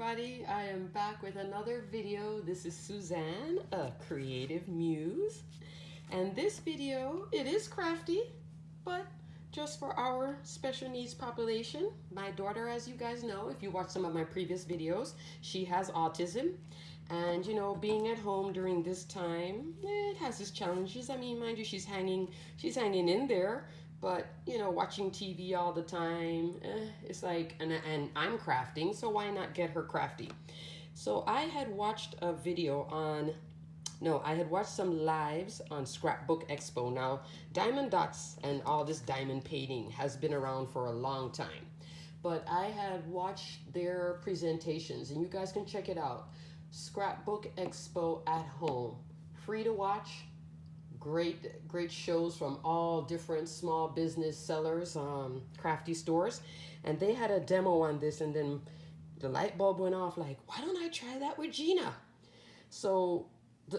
everybody. I am back with another video. This is Suzanne, a creative muse. And this video, it is crafty, but just for our special needs population. My daughter, as you guys know, if you watch some of my previous videos, she has autism. And you know, being at home during this time, it has its challenges. I mean, mind you, she's hanging in there. But you know, watching TV all the time, it's like, and I'm crafting, so why not get her crafty? So I had watched a video on, no, I had watched some lives on Scrapbook Expo. Now, Diamond Dotz and all this diamond painting has been around for a long time. But I had watched their presentations, and you guys can check it out. Scrapbook Expo at home, free to watch. Great shows from all different small business sellers, crafty stores, and they had a demo on this, and then the light bulb went off like, why don't I try that with Gina? So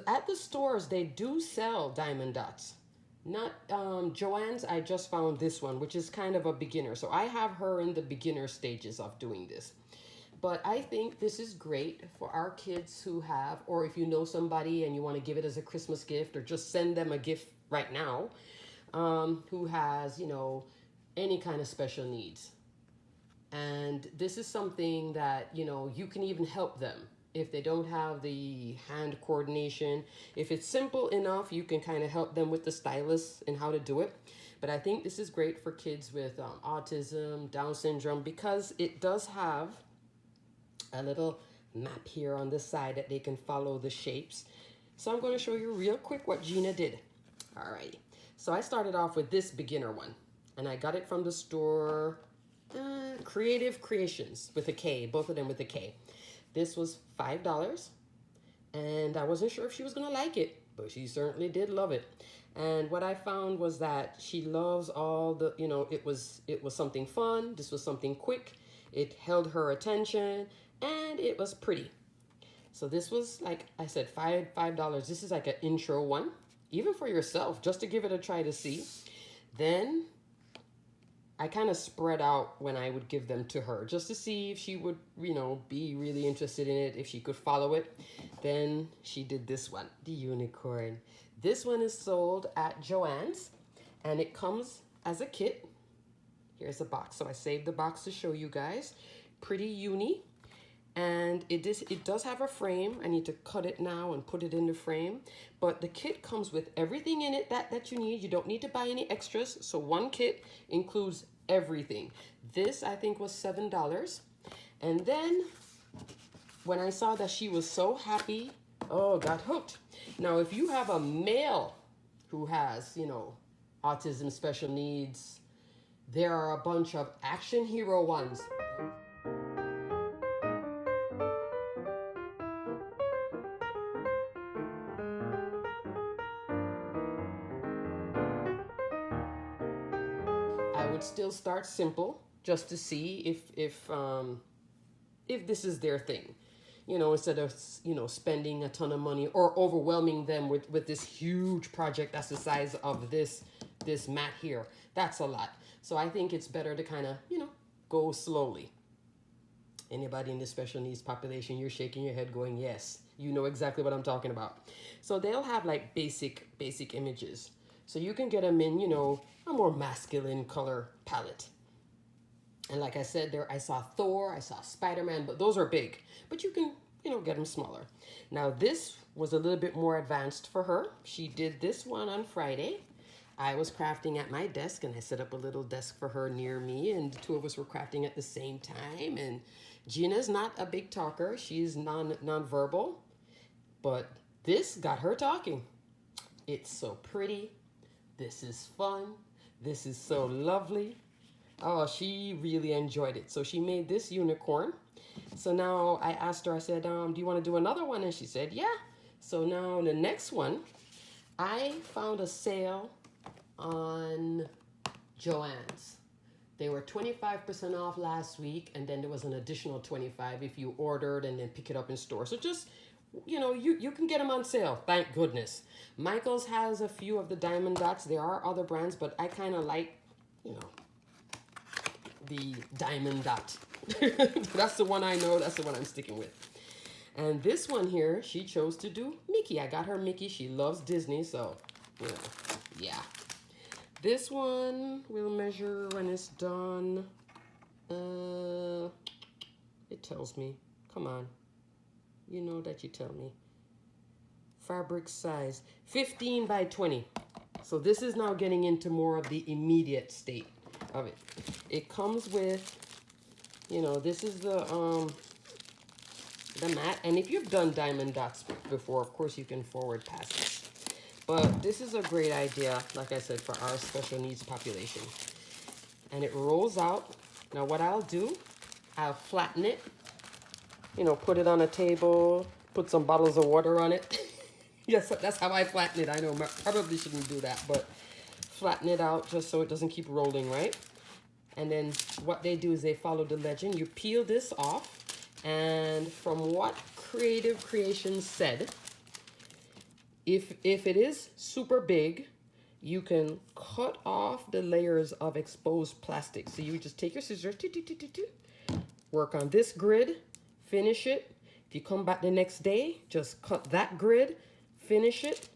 at the stores they do sell Diamond Dotz, not Joann's. I just found this one, which is kind of a beginner, so I have her in the beginner stages of doing this. But I think this is great for our kids who have, or if you know somebody and you want to give it as a Christmas gift or just send them a gift right now, who has, you know, any kind of special needs. And this is something that, you know, you can even help them if they don't have the hand coordination. If it's simple enough, you can kind of help them with the stylus and how to do it. But I think this is great for kids with autism, Down syndrome, because it does have a little map here on this side that they can follow the shapes. So I'm going to show you real quick what Gina did. Alrighty, so I started off with this beginner one, and I got it from the store Creative Creations with a K, both of them with a K. This was $5, and I wasn't sure if she was going to like it, but she certainly did love it. And what I found was that she loves all the, you know, it was something fun. This was something quick. It held her attention, and it was pretty. So this was, like I said, $5. This is like an intro one, even for yourself, just to give it a try to see. Then I kind of spread out when I would give them to her, just to see if she would, you know, be really interested in it, if she could follow it. Then she did this one, the unicorn. This one is sold at Joann's, and it comes as a kit. Here's a box. So I saved the box to show you guys. Pretty uni. And it does have a frame. I need to cut it now and put it in the frame. But the kit comes with everything in it that you need. You don't need to buy any extras. So one kit includes everything. This, I think, was $7. And then when I saw that she was so happy, oh, got hooked. Now, if you have a male who has, you know, autism, special needs, there are a bunch of action hero ones. I would still start simple just to see if this is their thing. You know, instead of, you know, spending a ton of money or overwhelming them with this huge project that's the size of this mat here. That's a lot. So I think it's better to kind of, you know, go slowly. Anybody in the special needs population, you're shaking your head going, yes, you know exactly what I'm talking about. So they'll have like basic images. So you can get them in, you know, a more masculine color palette. And like I said, there I saw Thor, I saw Spider-Man, but those are big. But you can, you know, get them smaller. Now this was a little bit more advanced for her. She did this one on Friday. I was crafting at my desk, and I set up a little desk for her near me, and the two of us were crafting at the same time. And Gina's not a big talker. She's non-verbal, but this got her talking. It's so pretty. This is fun. This is so lovely. Oh, she really enjoyed it. So she made this unicorn. So now I asked her, I said, do you want to do another one? And she said, yeah. So now the next one, I found a sale on Joann's. They were 25% off last week, and then there was an additional 25 if you ordered and then pick it up in store. So just, you know, you can get them on sale, thank goodness. Michael's has a few of the Diamond Dotz. There are other brands, but I kind of like, you know, the Diamond Dot. That's the one I know. That's the one I'm sticking with. And this one here, she chose to do Mickey. I got her Mickey. She loves Disney, so, you know, yeah. This one will measure when it's done. It tells me. Come on. You know that you tell me. Fabric size, 15 by 20. So this is now getting into more of the immediate state of it. It comes with, you know, this is the mat. And if you've done Diamond Dotz before, of course you can forward pass this. But this is a great idea, like I said, for our special needs population. And it rolls out. Now what I'll do, I'll flatten it, you know, put it on a table, put some bottles of water on it. Yes, that's how I flatten it. I know, probably shouldn't do that, but flatten it out just so it doesn't keep rolling, right? And then what they do is they follow the legend. You peel this off, and from what Creative Creations said, if it is super big, you can cut off the layers of exposed plastic. So you just take your scissors, work on this grid, finish it. If you come back the next day, just cut that grid, finish it.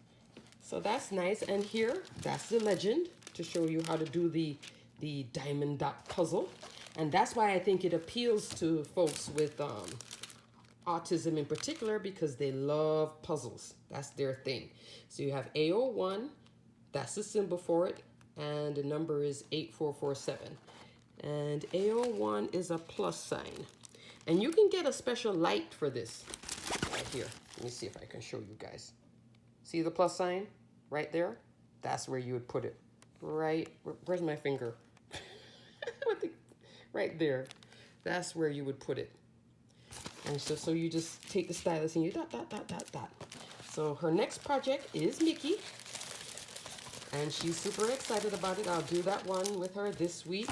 So that's nice. And here, that's the legend to show you how to do the Diamond Dot puzzle. And that's why I think it appeals to folks with autism in particular, because they love puzzles. That's their thing. So you have A01, that's the symbol for it, and the number is 8447. And A01 is a plus sign. And you can get a special light for this right here. Let me see if I can show you guys. See the plus sign right there? That's where you would put it. Right, where's my finger? Right there. That's where you would put it. And so you just take the stylus and you dot, dot, dot, dot, dot. So her next project is Mickey. And she's super excited about it. I'll do that one with her this week.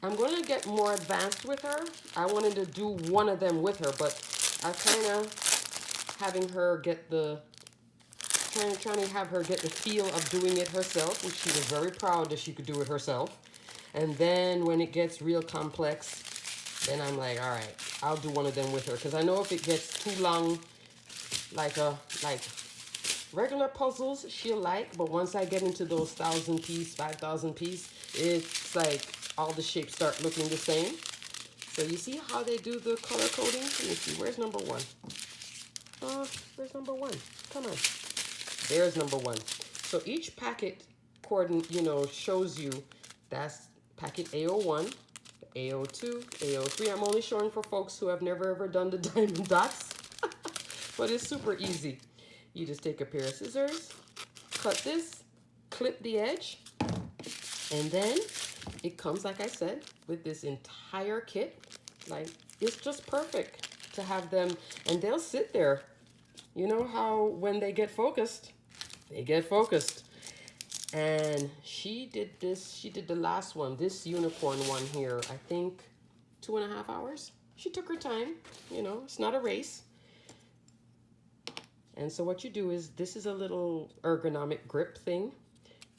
I'm going to get more advanced with her. I wanted to do one of them with her, but I kind of having her get the, trying to have her get the feel of doing it herself, which she was very proud that she could do it herself. And then when it gets real complex, then I'm like, all right, I'll do one of them with her. Because I know if it gets too long, like regular puzzles, she'll like. But once I get into those 1,000-piece, 5,000-piece, it's like all the shapes start looking the same. So you see how they do the color coding? Let me see, where's number one? Where's number one? Come on. There's number one. So each packet coordinate, you know, shows you that's packet A01, A02, A03. I'm only showing for folks who have never ever done the Diamond Dotz, but it's super easy. You just take a pair of scissors, cut this, clip the edge, and then it comes, like I said, with this entire kit. Like, it's just perfect to have them, and they'll sit there. You know how when they get focused, they get focused. And she did this, she did the last one, this unicorn one here, I think 2.5 hours. She took her time, you know, it's not a race. And so what you do is, this is a little ergonomic grip thing.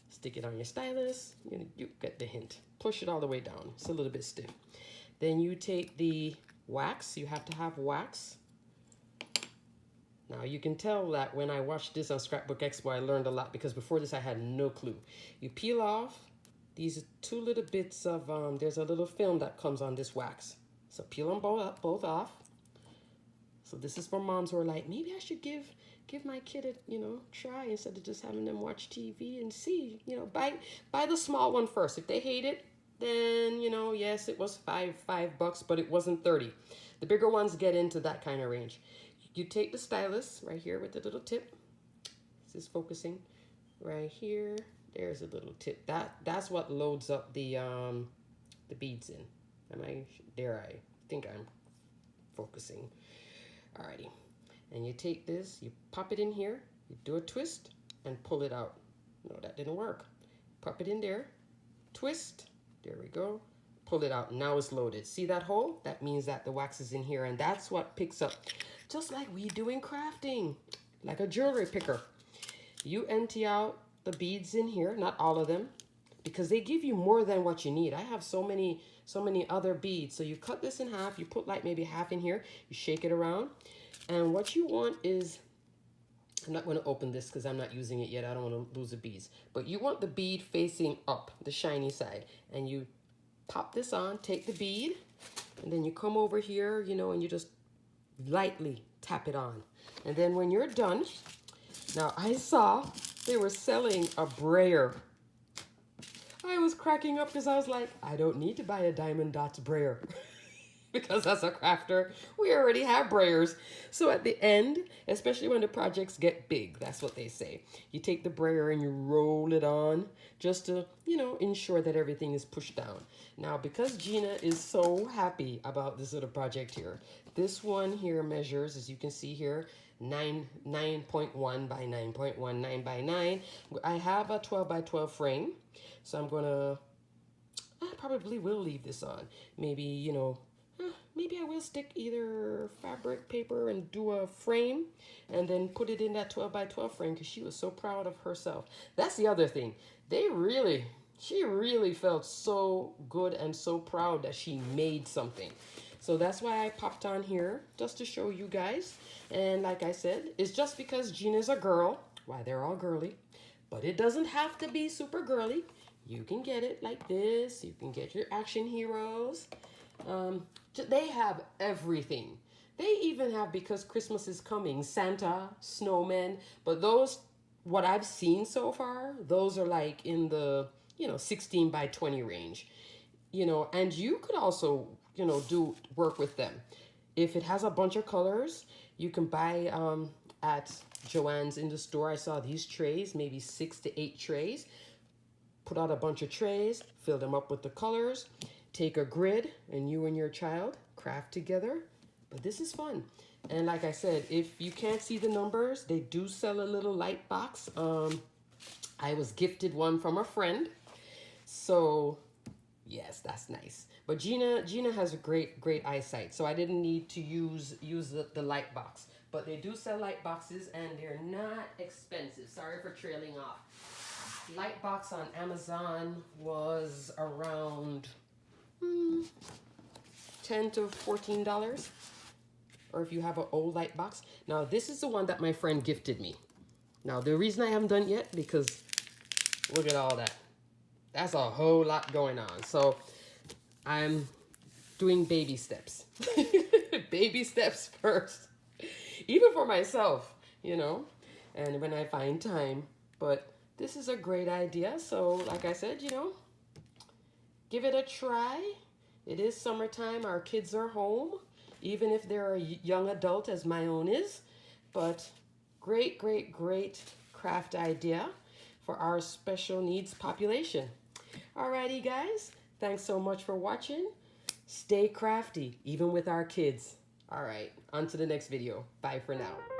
Stick it on your stylus, you get the hint. Push it all the way down, it's a little bit stiff. Then you take the wax, you have to have wax. Now you can tell that when I watched this on Scrapbook Expo, I learned a lot, because before this I had no clue. You peel off these two little bits of, there's a little film that comes on this wax. So peel them both off. So this is for moms who are like, maybe I should give my kid a, you know, try instead of just having them watch TV and see, you know, buy the small one first. If they hate it, then, you know, yes, it was $5, but it wasn't 30. The bigger ones get into that kind of range. You take the stylus right here with the little tip. This is focusing right here. There's a little tip. That's what loads up the beads in. I think I'm focusing. Alrighty. And you take this, you pop it in here, you do a twist and pull it out. No, that didn't work. Pop it in there, twist, there we go. Pull it out, now it's loaded. See that hole? That means that the wax is in here, and that's what picks up. Just like we do in crafting, like a jewelry picker. You empty out the beads in here, not all of them, because they give you more than what you need. I have so many other beads. So you cut this in half, you put like maybe half in here, you shake it around. And what you want is, I'm not going to open this because I'm not using it yet. I don't want to lose the beads. But you want the bead facing up, the shiny side. And you pop this on, take the bead, and then you come over here, you know, and you just lightly tap it on. And then when you're done, now I saw they were selling a brayer. I was cracking up because I was like, I don't need to buy a Diamond Dotz brayer. Because as a crafter, we already have brayers. So at the end, especially when the projects get big, that's what they say. You take the brayer and you roll it on just to, you know, ensure that everything is pushed down. Now, because Gina is so happy about this little project here, this one here measures, as you can see here, 9.1 by 9.19 by 9. I have a 12 by 12 frame. So I'm gonna, I probably will leave this on. Maybe, you know, maybe I will stick either fabric paper and do a frame and then put it in that 12 by 12 frame because she was so proud of herself. That's the other thing. She really felt so good and so proud that she made something. So that's why I popped on here, just to show you guys. And like I said, it's just because Gina's a girl, why they're all girly, but it doesn't have to be super girly. You can get it like this. You can get your action heroes. They have everything. They even have, because Christmas is coming, Santa, snowmen. But those, what I've seen so far, those are like in the, you know, 16 by 20 range. You know, and you could also, you know, do work with them. If it has a bunch of colors, you can buy at Joann's in the store. I saw these trays, maybe 6 to 8 trays. Put out a bunch of trays, fill them up with the colors, take a grid, and you and your child craft together. But this is fun. And like I said, if you can't see the numbers, they do sell a little light box. I was gifted one from a friend. So yes, that's nice. But Gina has a great eyesight, so I didn't need to use the light box. But they do sell light boxes, and they're not expensive. Sorry for trailing off. Light box on Amazon was around $10 to $14. Or if you have an old light box. Now this is the one that my friend gifted me. Now the reason I haven't done it yet, because look at all that. That's a whole lot going on. So I'm doing baby steps. Baby steps first. Even for myself, you know, and when I find time. But this is a great idea. So like I said, you know, give it a try. It is summertime. Our kids are home, even if they're a young adult as my own is. But great craft idea for our special needs population. Alrighty guys, thanks so much for watching. Stay crafty, even with our kids. Alright, on to the next video. Bye for now.